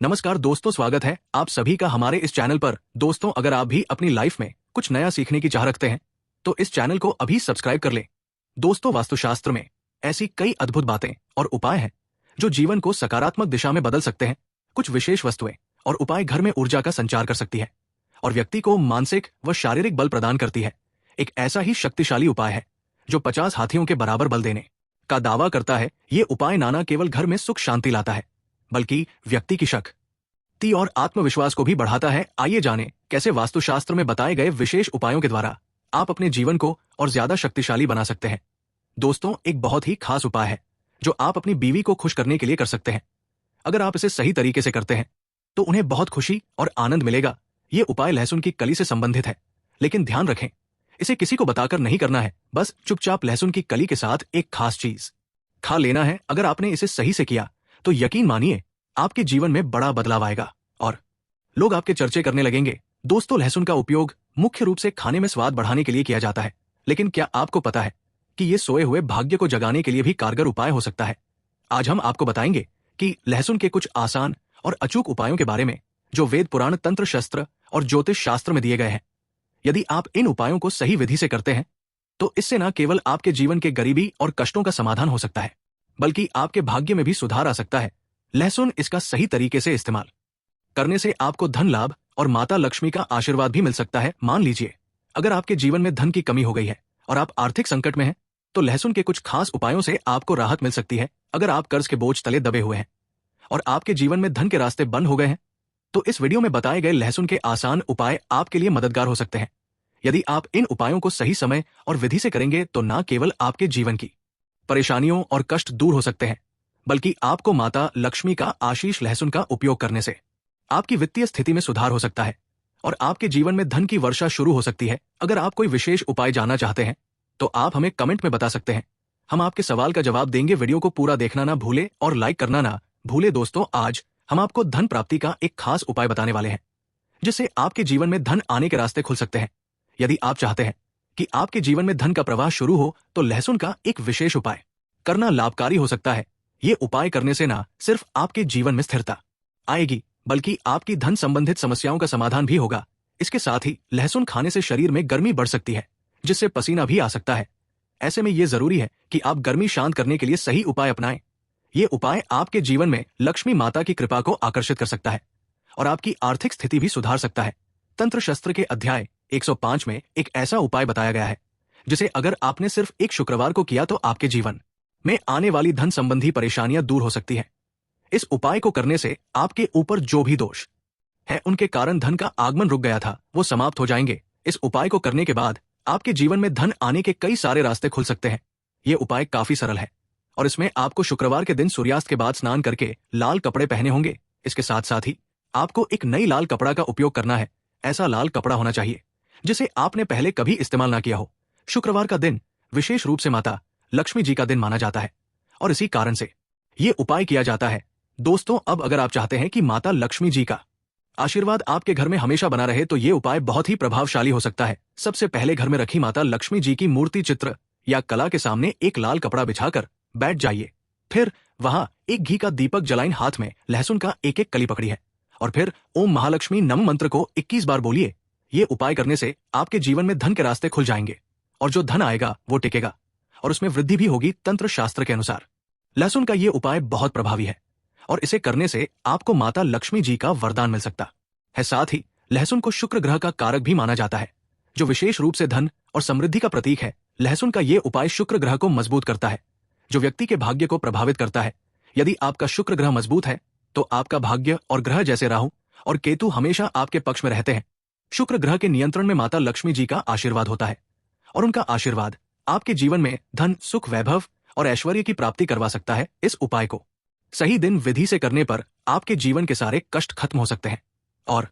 नमस्कार दोस्तों, स्वागत है आप सभी का हमारे इस चैनल पर। दोस्तों, अगर आप भी अपनी लाइफ में कुछ नया सीखने की चाह रखते हैं तो इस चैनल को अभी सब्सक्राइब कर लें। दोस्तों, वास्तुशास्त्र में ऐसी कई अद्भुत बातें और उपाय हैं जो जीवन को सकारात्मक दिशा में बदल सकते हैं। कुछ विशेष वस्तुएं और उपाय घर में ऊर्जा का संचार कर सकती है और व्यक्ति को मानसिक व शारीरिक बल प्रदान करती है। एक ऐसा ही शक्तिशाली उपाय है जो 50 हाथियों के बराबर बल देने का दावा करता है। ये उपाय न केवल घर में सुख शांति लाता है बल्कि व्यक्ति की शक्ति और आत्मविश्वास को भी बढ़ाता है। आइए जानें कैसे वास्तुशास्त्र में बताए गए विशेष उपायों के द्वारा आप अपने जीवन को और ज्यादा शक्तिशाली बना सकते हैं। दोस्तों, एक बहुत ही खास उपाय है जो आप अपनी बीवी को खुश करने के लिए कर सकते हैं। अगर आप इसे सही तरीके से करते हैं तो उन्हें बहुत खुशी और आनंद मिलेगा। ये उपाय लहसुन की कली से संबंधित है, लेकिन ध्यान रखें, इसे किसी को बताकर नहीं करना है। बस चुपचाप लहसुन की कली के साथ एक खास चीज खा लेना है। अगर आपने इसे सही से किया तो यकीन मानिए आपके जीवन में बड़ा बदलाव आएगा और लोग आपके चर्चे करने लगेंगे। दोस्तों, लहसुन का उपयोग मुख्य रूप से खाने में स्वाद बढ़ाने के लिए किया जाता है, लेकिन क्या आपको पता है कि ये सोए हुए भाग्य को जगाने के लिए भी कारगर उपाय हो सकता है। आज हम आपको बताएंगे कि लहसुन के कुछ आसान और अचूक उपायों के बारे में जो वेद पुराण, तंत्र शास्त्र और ज्योतिष शास्त्र में दिए गए हैं। यदि आप इन उपायों को सही विधि से करते हैं तो इससे न केवल आपके जीवन के गरीबी और कष्टों का समाधान हो सकता है बल्कि आपके भाग्य में भी सुधार आ सकता है। लहसुन इसका सही तरीके से इस्तेमाल करने से आपको धन लाभ और माता लक्ष्मी का आशीर्वाद भी मिल सकता है। मान लीजिए अगर आपके जीवन में धन की कमी हो गई है और आप आर्थिक संकट में हैं तो लहसुन के कुछ खास उपायों से आपको राहत मिल सकती है। अगर आप कर्ज के बोझ तले दबे हुए हैं और आपके जीवन में धन के रास्ते बंद हो गए हैं तो इस वीडियो में बताए गए लहसुन के आसान उपाय आपके लिए मददगार हो सकते हैं। यदि आप इन उपायों को सही समय और विधि से करेंगे तो न केवल आपके जीवन की परेशानियों और कष्ट दूर हो सकते हैं बल्कि आपको माता लक्ष्मी का आशीष लहसुन का उपयोग करने से आपकी वित्तीय स्थिति में सुधार हो सकता है और आपके जीवन में धन की वर्षा शुरू हो सकती है। अगर आप कोई विशेष उपाय जानना चाहते हैं तो आप हमें कमेंट में बता सकते हैं, हम आपके सवाल का जवाब देंगे। वीडियो को पूरा देखना ना भूले और लाइक करना ना भूले। दोस्तों, आज हम आपको धन प्राप्ति का एक खास उपाय बताने वाले हैं जिससे आपके जीवन में धन आने के रास्ते खुल सकते हैं। यदि आप चाहते हैं कि आपके जीवन में धन का प्रवाह शुरू हो तो लहसुन का एक विशेष उपाय करना लाभकारी हो सकता है। ये उपाय करने से ना सिर्फ आपके जीवन में स्थिरता आएगी बल्कि आपकी धन संबंधित समस्याओं का समाधान भी होगा। इसके साथ ही लहसुन खाने से शरीर में गर्मी बढ़ सकती है जिससे पसीना भी आ सकता है। ऐसे में ये जरूरी है कि आप गर्मी शांत करने के लिए सही उपाय अपनाएं। ये उपाय आपके जीवन में लक्ष्मी माता की कृपा को आकर्षित कर सकता है और आपकी आर्थिक स्थिति भी सुधार सकता है। तंत्र शास्त्र के अध्याय 105 में एक ऐसा उपाय बताया गया है जिसे अगर आपने सिर्फ एक शुक्रवार को किया तो आपके जीवन में आने वाली धन संबंधी परेशानियां दूर हो सकती हैं। इस उपाय को करने से आपके ऊपर जो भी दोष है उनके कारण धन का आगमन रुक गया था वो समाप्त हो जाएंगे। इस उपाय को करने के बाद आपके जीवन में धन आने के कई सारे रास्ते खुल सकते हैं। ये उपाय काफी सरल है और इसमें आपको शुक्रवार के दिन सूर्यास्त के बाद स्नान करके लाल कपड़े पहने होंगे। इसके साथ साथ ही आपको एक नई लाल कपड़ा का उपयोग करना है। ऐसा लाल कपड़ा होना चाहिए जिसे आपने पहले कभी इस्तेमाल ना किया हो। शुक्रवार का दिन विशेष रूप से माता लक्ष्मी जी का दिन माना जाता है और इसी कारण से ये उपाय किया जाता है। दोस्तों, अब अगर आप चाहते हैं कि माता लक्ष्मी जी का आशीर्वाद आपके घर में हमेशा बना रहे तो ये उपाय बहुत ही प्रभावशाली हो सकता है। सबसे पहले घर में रखी माता लक्ष्मी जी की मूर्ति, चित्र या कला के सामने एक लाल कपड़ा बिछाकर बैठ जाइए। फिर वहां एक घी का दीपक जलाइन, हाथ में लहसुन का एक एक कली पकड़ी है और फिर ओम महालक्ष्मी नम मंत्र को 21 बार बोलिए। ये उपाय करने से आपके जीवन में धन के रास्ते खुल जाएंगे और जो धन आएगा वो टिकेगा और उसमें वृद्धि भी होगी। तंत्र शास्त्र के अनुसार लहसुन का ये उपाय बहुत प्रभावी है और इसे करने से आपको माता लक्ष्मी जी का वरदान मिल सकता है। साथ ही लहसुन को शुक्र ग्रह का कारक भी माना जाता है जो विशेष रूप से धन और समृद्धि का प्रतीक है। लहसुन का ये उपाय शुक्र ग्रह को मजबूत करता है जो व्यक्ति के भाग्य को प्रभावित करता है। यदि आपका शुक्र ग्रह मजबूत है तो आपका भाग्य और ग्रह जैसे राहु और केतु हमेशा आपके पक्ष में रहते हैं। शुक्र ग्रह के नियंत्रण में माता लक्ष्मी जी का आशीर्वाद होता है और उनका आशीर्वाद आपके जीवन में धन, सुख, वैभव और ऐश्वर्य की प्राप्ति करवा सकता है। इस उपाय को सही दिन विधि से करने पर आपके जीवन के सारे कष्ट खत्म हो सकते हैं और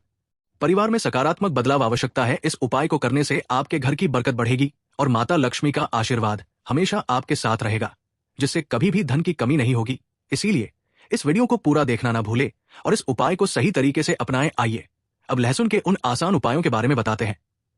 परिवार में सकारात्मक बदलाव आवश्यकता है। इस उपाय को करने से आपके घर की बरकत बढ़ेगी और माता लक्ष्मी का आशीर्वाद हमेशा आपके साथ रहेगा जिससे कभी भी धन की कमी नहीं होगी। इसीलिए इस वीडियो को पूरा देखना ना भूले और इस उपाय को सही तरीके से अपनाएं। आइए अब लहसुन के उन आसान उपायों के बारे में बताते हैं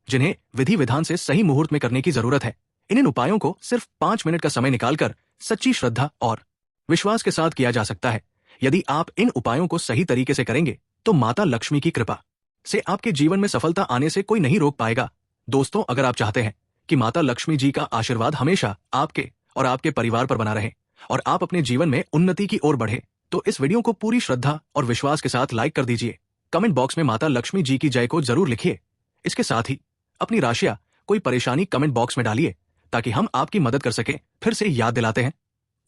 जिन्हें विधि विधान से सही मुहूर्त में करने की जरूरत है। इन उपायों को सिर्फ 5 मिनट का समय निकालकर सच्ची श्रद्धा और विश्वास के साथ किया जा सकता है। यदि आप इन उपायों को सही तरीके से करेंगे तो माता लक्ष्मी की कृपा से आपके जीवन में सफलता आने से कोई नहीं रोक पाएगा। दोस्तों, अगर आप चाहते हैं कि माता लक्ष्मी जी का आशीर्वाद हमेशा आपके और आपके परिवार पर बना रहे और आप अपने जीवन में उन्नति की ओर बढ़े, तो इस वीडियो को पूरी श्रद्धा और विश्वास के साथ लाइक कर दीजिए। कमेंट बॉक्स में माता लक्ष्मी जी की जय को जरूर लिखिए। इसके साथ ही अपनी राशि या कोई परेशानी कमेंट बॉक्स में डालिए ताकि हम आपकी मदद कर सकें। फिर से याद दिलाते हैं,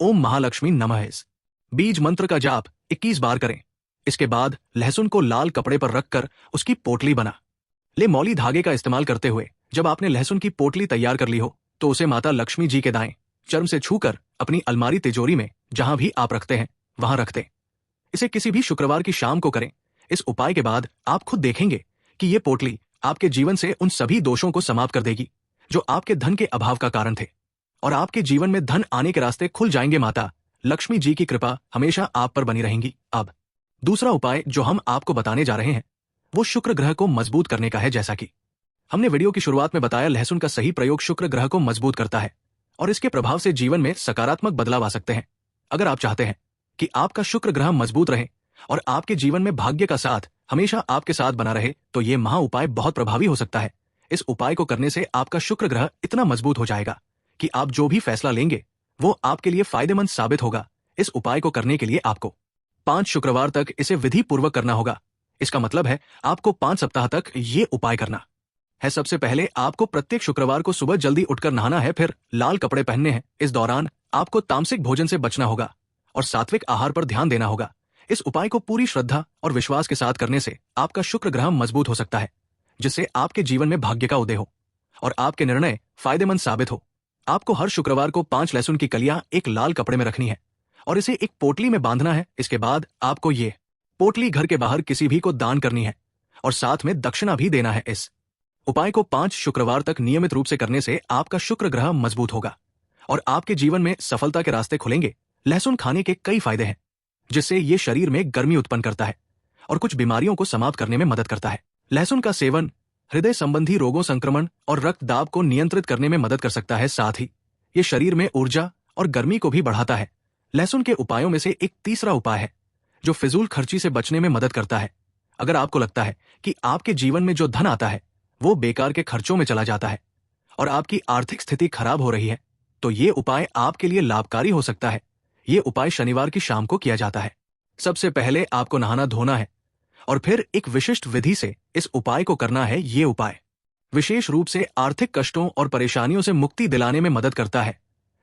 ओम महालक्ष्मी नमः। इस बीज मंत्र का जाप 21 बार करें। इसके बाद लहसुन को लाल कपड़े पर रखकर उसकी पोटली बना ले। मौली धागे का इस्तेमाल करते हुए जब आपने लहसुन की पोटली तैयार कर ली हो तो उसे माता लक्ष्मी जी के दाएं चर्म से छूकर अपनी अलमारी तिजोरी में जहां भी आप रखते हैं वहां रख दें। इसे किसी भी शुक्रवार की शाम को करें। इस उपाय के बाद आप खुद देखेंगे कि ये पोटली आपके जीवन से उन सभी दोषों को समाप्त कर देगी जो आपके धन के अभाव का कारण थे और आपके जीवन में धन आने के रास्ते खुल जाएंगे। माता लक्ष्मी जी की कृपा हमेशा आप पर बनी रहेंगी। अब दूसरा उपाय जो हम आपको बताने जा रहे हैं वो शुक्र ग्रह को मजबूत करने का है। जैसा कि हमने वीडियो की शुरुआत में बताया, लहसुन का सही प्रयोग शुक्र ग्रह को मजबूत करता है और इसके प्रभाव से जीवन में सकारात्मक बदलाव आ सकते हैं। अगर आप चाहते हैं कि आपका शुक्र ग्रह मजबूत रहे और आपके जीवन में भाग्य का साथ हमेशा आपके साथ बना रहे, तो ये महा उपाय बहुत प्रभावी हो सकता है। इस उपाय को करने से आपका शुक्र ग्रह इतना मजबूत हो जाएगा कि आप जो भी फैसला लेंगे वो आपके लिए फायदेमंद साबित होगा। इस उपाय को करने के लिए आपको 5 शुक्रवार तक इसे विधि पूर्वक करना होगा। इसका मतलब है आपको 5 सप्ताह तक ये उपाय करना है। सबसे पहले आपको प्रत्येक शुक्रवार को सुबह जल्दी उठकर नहाना है, फिर लाल कपड़े पहनने हैं। इस दौरान आपको तामसिक भोजन से बचना होगा और सात्विक आहार पर ध्यान देना होगा। इस उपाय को पूरी श्रद्धा और विश्वास के साथ करने से आपका शुक्र ग्रह मजबूत हो सकता है, जिससे आपके जीवन में भाग्य का उदय हो और आपके निर्णय फायदेमंद साबित हो। आपको हर शुक्रवार को 5 लहसुन की कलियां एक लाल कपड़े में रखनी है और इसे एक पोटली में बांधना है। इसके बाद आपको ये पोटली घर के बाहर किसी भी को दान करनी है और साथ में दक्षिणा भी देना है। इस उपाय को 5 शुक्रवार तक नियमित रूप से करने से आपका शुक्र ग्रह मजबूत होगा और आपके जीवन में सफलता के रास्ते खुलेंगे। लहसुन खाने के कई फायदे हैं, जिससे ये शरीर में गर्मी उत्पन्न करता है और कुछ बीमारियों को समाप्त करने में मदद करता है। लहसुन का सेवन हृदय संबंधी रोगों, संक्रमण और रक्तदाब को नियंत्रित करने में मदद कर सकता है। साथ ही ये शरीर में ऊर्जा और गर्मी को भी बढ़ाता है। लहसुन के उपायों में से एक तीसरा उपाय है जो फिजूल खर्ची से बचने में मदद करता है। अगर आपको लगता है कि आपके जीवन में जो धन आता है वो बेकार के खर्चों में चला जाता है और आपकी आर्थिक स्थिति खराब हो रही है, तो ये उपाय आपके लिए लाभकारी हो सकता है। ये उपाय शनिवार की शाम को किया जाता है। सबसे पहले आपको नहाना धोना है और फिर एक विशिष्ट विधि से इस उपाय को करना है। ये उपाय विशेष रूप से आर्थिक कष्टों और परेशानियों से मुक्ति दिलाने में मदद करता है।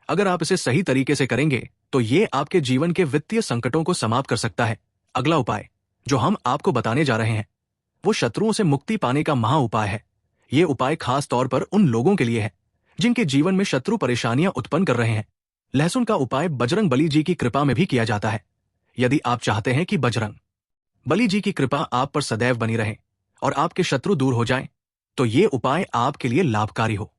अगर आप इसे सही तरीके से करेंगे तो ये आपके जीवन के वित्तीय संकटों को समाप्त कर सकता है। अगला उपाय जो हम आपको बताने जा रहे हैं वो शत्रुओं से मुक्ति पाने का महा उपाय है। ये उपाय खास तौर पर उन लोगों के लिए है जिनके जीवन में शत्रु परेशानियां उत्पन्न कर रहे हैं। लहसुन का उपाय बजरंग बली जी की कृपा में भी किया जाता है। यदि आप चाहते हैं कि बजरंग बली जी की कृपा आप पर सदैव बनी रहे और आपके शत्रु दूर हो जाएं, तो ये उपाय आपके लिए लाभकारी हो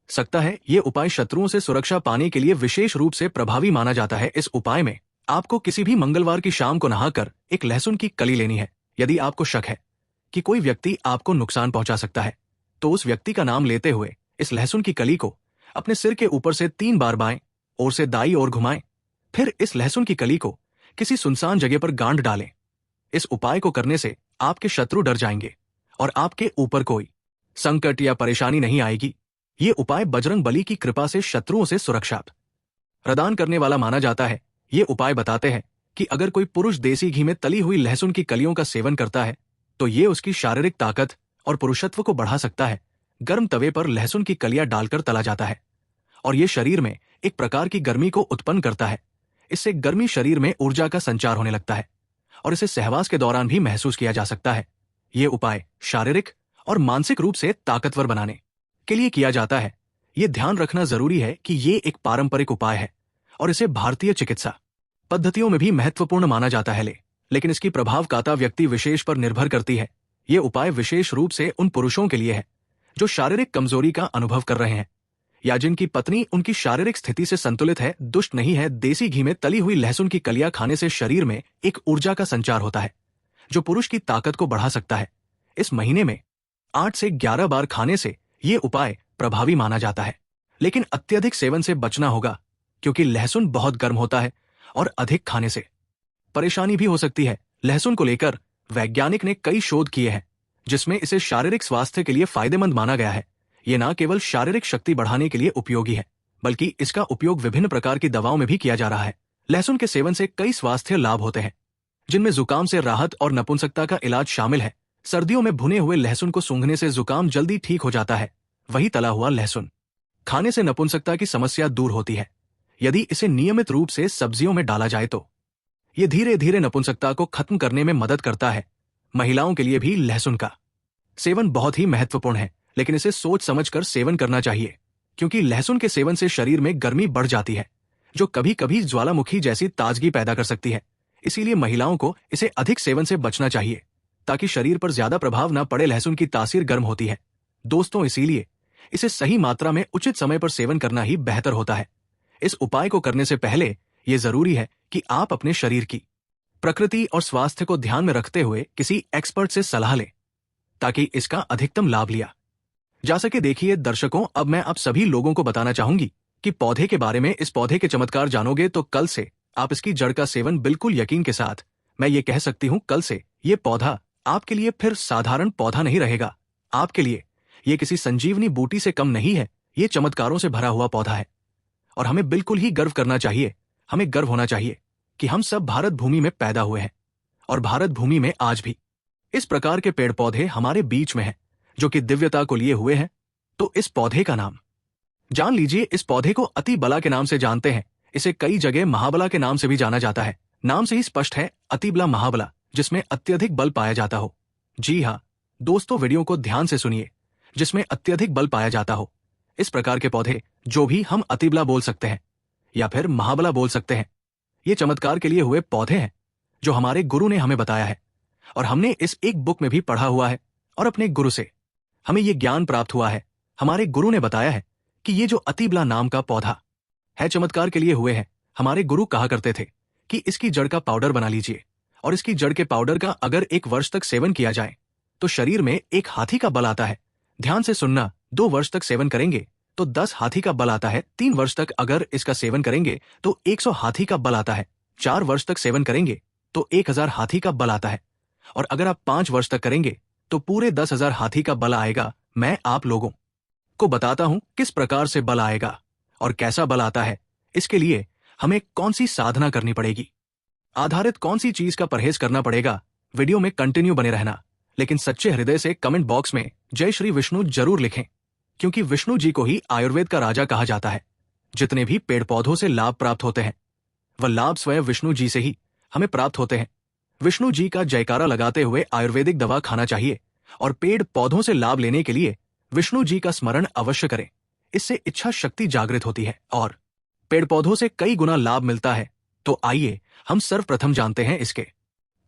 सकता है। ये उपाय शत्रुओं से सुरक्षा पाने के लिए विशेष रूप से प्रभावी माना जाता है। इस उपाय में आपको किसी भी मंगलवार की शाम को नहाकर एक लहसुन की कली लेनी है। यदि आपको शक है कि कोई व्यक्ति आपको नुकसान पहुंचा सकता है, तो उस व्यक्ति का नाम लेते हुए इस लहसुन की कली को अपने सिर के ऊपर से 3 बार बाएं ओर से दाईं ओर घुमाएं। फिर इस लहसुन की कली को किसी सुनसान जगह पर गांठ डालें। इस उपाय को करने से आपके शत्रु डर जाएंगे और आपके ऊपर कोई संकट या परेशानी नहीं आएगी। ये उपाय बजरंग बली की कृपा से शत्रुओं से सुरक्षा प्रदान करने वाला माना जाता है। ये उपाय बताते हैं कि अगर कोई पुरुष देसी घी में तली हुई लहसुन की कलियों का सेवन करता है तो ये उसकी शारीरिक ताकत और पुरुषत्व को बढ़ा सकता है। गर्म तवे पर लहसुन की कलियां डालकर तला जाता है और ये शरीर में एक प्रकार की गर्मी को उत्पन्न करता है। इससे गर्मी शरीर में ऊर्जा का संचार होने लगता है और इसे सहवास के दौरान भी महसूस किया जा सकता है। ये उपाय शारीरिक और मानसिक रूप से ताकतवर बनाने के लिए किया जाता है। ये ध्यान रखना जरूरी है कि ये एक पारंपरिक उपाय है और इसे भारतीय चिकित्सा पद्धतियों में भी महत्वपूर्ण माना जाता है। लेकिन इसकी प्रभावकारिता व्यक्ति विशेष पर निर्भर करती है। ये उपाय विशेष रूप से उन पुरुषों के लिए है जो शारीरिक कमजोरी का अनुभव कर रहे हैं या जिनकी पत्नी उनकी शारीरिक स्थिति से संतुलित है, दुष्ट नहीं है। देसी घी में तली हुई लहसुन की कलियां खाने से शरीर में एक ऊर्जा का संचार होता है जो पुरुष की ताकत को बढ़ा सकता है। इस महीने में 8 से 11 बार खाने से ये उपाय प्रभावी माना जाता है, लेकिन अत्यधिक सेवन से बचना होगा क्योंकि लहसुन बहुत गर्म होता है और अधिक खाने से परेशानी भी हो सकती है। लहसुन को लेकर वैज्ञानिक ने कई शोध किए हैं जिसमें इसे शारीरिक स्वास्थ्य के लिए फायदेमंद माना गया है। ये न केवल शारीरिक शक्ति बढ़ाने के लिए उपयोगी है, बल्कि इसका उपयोग विभिन्न प्रकार की दवाओं में भी किया जा रहा है। लहसुन के सेवन से कई स्वास्थ्य लाभ होते हैं, जिनमें जुकाम से राहत और नपुंसकता का इलाज शामिल है। सर्दियों में भुने हुए लहसुन को सूंघने से जुकाम जल्दी ठीक हो जाता है। वही तला हुआ लहसुन खाने से नपुंसकता की समस्या दूर होती है। यदि इसे नियमित रूप से सब्जियों में डाला जाए तो ये धीरे धीरे नपुंसकता को खत्म करने में मदद करता है। महिलाओं के लिए भी लहसुन का सेवन बहुत ही महत्वपूर्ण है, लेकिन इसे सोच समझकर सेवन करना चाहिए, क्योंकि लहसुन के सेवन से शरीर में गर्मी बढ़ जाती है, जो कभी कभी ज्वालामुखी जैसी ताजगी पैदा कर सकती है। इसीलिए महिलाओं को इसे अधिक सेवन से बचना चाहिए, ताकि शरीर पर ज्यादा प्रभाव न पड़े। लहसुन की तासीर गर्म होती है दोस्तों, इसीलिए इसे सही मात्रा में उचित समय पर सेवन करना ही बेहतर होता है। इस उपाय को करने से पहले यह जरूरी है कि आप अपने शरीर की प्रकृति और स्वास्थ्य को ध्यान में रखते हुए किसी एक्सपर्ट से सलाह लें, ताकि इसका अधिकतम लाभ लिया जा सके। देखिए दर्शकों, अब मैं आप सभी लोगों को बताना चाहूंगी कि पौधे के बारे में। इस पौधे के चमत्कार जानोगे तो कल से आप इसकी जड़ का सेवन बिल्कुल यकीन के साथ, मैं ये कह सकती हूं, कल से ये पौधा आपके लिए फिर साधारण पौधा नहीं रहेगा। आपके लिए ये किसी संजीवनी बूटी से कम नहीं है। ये चमत्कारों से भरा हुआ पौधा है और हमें बिल्कुल ही गर्व करना चाहिए। हमें गर्व होना चाहिए कि हम सब भारत भूमि में पैदा हुए हैं और भारत भूमि में आज भी इस प्रकार के पेड़ पौधे हमारे बीच में हैं, जो कि दिव्यता को लिए हुए हैं। तो इस पौधे का नाम जान लीजिए। इस पौधे को अति बला के नाम से जानते हैं। इसे कई जगह महाबला के नाम से भी जाना जाता है। नाम से ही स्पष्ट है, अतिबला महाबला, जिसमें अत्यधिक बल पाया जाता हो। जी हाँ दोस्तों, वीडियो को ध्यान से सुनिए, जिसमें अत्यधिक बल पाया जाता हो। इस प्रकार के पौधे जो भी हम अतिबला बोल सकते हैं या फिर महाबला बोल सकते हैं, ये चमत्कार के लिए हुए पौधे हैं, जो हमारे गुरु ने हमें बताया है और हमने इस एक बुक में भी पढ़ा हुआ है और अपने गुरु से हमें ये ज्ञान प्राप्त हुआ है। हमारे गुरु ने बताया है कि ये जो अतिबला नाम का पौधा है चमत्कार के लिए हुए हैं। हमारे गुरु कहा करते थे कि इसकी जड़ का पाउडर बना लीजिए, और इसकी जड़ के पाउडर का अगर 1 वर्ष तक सेवन किया जाए तो शरीर में 1 हाथी का बल आता है। ध्यान से सुनना, 2 वर्ष तक सेवन करेंगे तो 10 हाथी का बल आता है। 3 वर्ष तक अगर इसका सेवन करेंगे तो 100 हाथी का बल आता है। 4 वर्ष तक सेवन करेंगे तो 1000 हाथी का बल आता है, और अगर आप 5 वर्ष तक करेंगे तो पूरे 10,000 हाथी का बल आएगा। मैं आप लोगों को बताता हूं किस प्रकार से बल आएगा और कैसा बल आता है। इसके लिए हमें कौन सी साधना करनी पड़ेगी, आधारित कौन सी चीज का परहेज करना पड़ेगा। वीडियो में कंटिन्यू बने रहना, लेकिन सच्चे हृदय से कमेंट बॉक्स में जय श्री विष्णु जरूर लिखें, क्योंकि विष्णु जी को ही आयुर्वेद का राजा कहा जाता है। जितने भी पेड़ पौधों से लाभ प्राप्त होते हैं, वह लाभ स्वयं विष्णु जी से ही हमें प्राप्त होते हैं। विष्णु जी का जयकारा लगाते हुए आयुर्वेदिक दवा खाना चाहिए, और पेड़ पौधों से लाभ लेने के लिए विष्णु जी का स्मरण अवश्य करें। इससे इच्छा शक्ति जागृत होती है और पेड़ पौधों से कई गुना लाभ मिलता है। तो आइए हम सर्वप्रथम जानते हैं इसके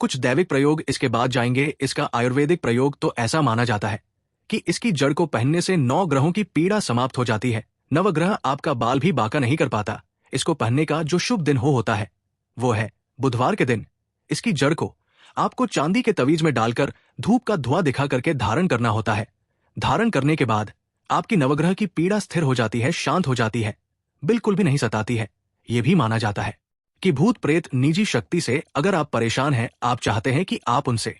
कुछ दैविक प्रयोग, इसके बाद जाएंगे इसका आयुर्वेदिक प्रयोग। तो ऐसा माना जाता है कि इसकी जड़ को पहनने से 9 ग्रहों की पीड़ा समाप्त हो जाती है। नवग्रह आपका बाल भी बांका नहीं कर पाता। इसको पहनने का जो शुभ दिन होता है वो है बुधवार के दिन। इसकी जड़ को आपको चांदी के तवीज में डालकर धूप का धुआं दिखा करके धारण करना होता है। धारण करने के बाद आपकी नवग्रह की पीड़ा स्थिर हो जाती है, शांत हो जाती है, बिल्कुल भी नहीं सताती है। यह भी माना जाता है कि भूत प्रेत निजी शक्ति से अगर आप परेशान हैं, आप चाहते हैं कि आप उनसे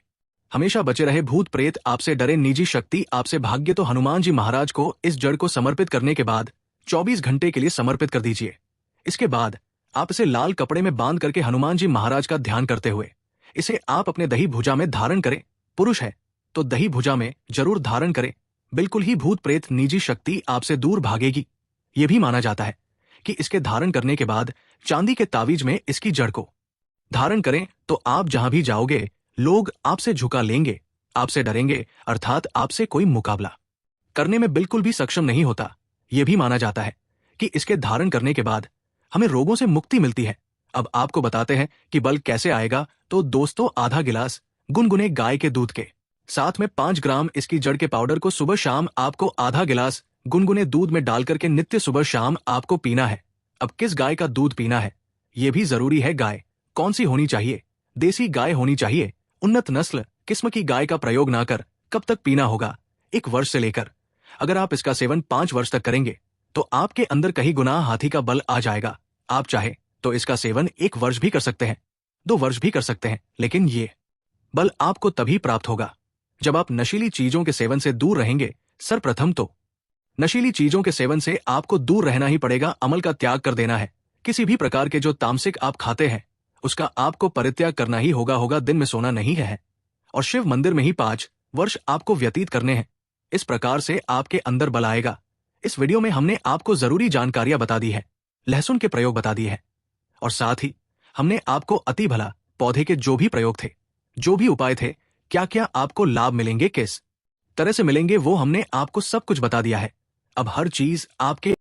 हमेशा बचे रहे, भूत प्रेत आपसे डरे, निजी शक्ति आपसे भाग्य, तो हनुमान जी महाराज को इस जड़ को समर्पित करने के बाद 24 घंटे के लिए समर्पित कर दीजिए। इसके बाद आप इसे लाल कपड़े में बांध करके हनुमान जी महाराज का ध्यान करते हुए इसे आप अपने दही भुजा में धारण करें। पुरुष है तो दही भुजा में जरूर धारण करें, बिल्कुल ही भूत प्रेत निजी शक्ति आपसे दूर भागेगी। यह भी माना जाता है कि इसके धारण करने के बाद चांदी के तावीज में इसकी जड़ को धारण करें तो आप जहां भी जाओगे लोग आपसे झुका लेंगे, आपसे डरेंगे, अर्थात आपसे कोई मुकाबला करने में बिल्कुल भी सक्षम नहीं होता। यह भी माना जाता है कि इसके धारण करने के बाद हमें रोगों से मुक्ति मिलती है। अब आपको बताते हैं कि बल कैसे आएगा। तो दोस्तों, आधा गिलास गुनगुने गाय के दूध के साथ में 5 ग्राम इसकी जड़ के पाउडर को सुबह शाम आपको आधा गिलास गुनगुने दूध में डालकर के नित्य सुबह शाम आपको पीना है। अब किस गाय का दूध पीना है यह भी जरूरी है। गाय कौन सी होनी चाहिए? देसी गाय होनी चाहिए। उन्नत नस्ल किस्म की गाय का प्रयोग ना कर। कब तक पीना होगा? 1 वर्ष से लेकर, अगर आप इसका सेवन 5 वर्ष तक करेंगे तो आपके अंदर कहीं गुना हाथी का बल आ जाएगा। आप चाहे तो इसका सेवन 1 वर्ष भी कर सकते हैं। 2 वर्ष भी कर सकते हैं, लेकिन ये बल आपको तभी प्राप्त होगा जब आप नशीली चीजों के सेवन से दूर रहेंगे। सर्वप्रथम तो नशीली चीजों के सेवन से आपको दूर रहना ही पड़ेगा, अमल का त्याग कर देना है। किसी भी प्रकार के जो तामसिक आप खाते हैं उसका आपको परित्याग करना ही होगा। दिन में सोना नहीं है और शिव मंदिर में ही 5 वर्ष आपको व्यतीत करने हैं। इस प्रकार से आपके अंदर बल आएगा। इस वीडियो में हमने आपको जरूरी जानकारियां बता दी है, लहसुन के प्रयोग बता दिए हैं और साथ ही हमने आपको अति भला पौधे के जो भी प्रयोग थे, जो भी उपाय थे, क्या क्या आपको लाभ मिलेंगे, किस तरह से मिलेंगे, वो हमने आपको सब कुछ बता दिया है। अब हर चीज आपके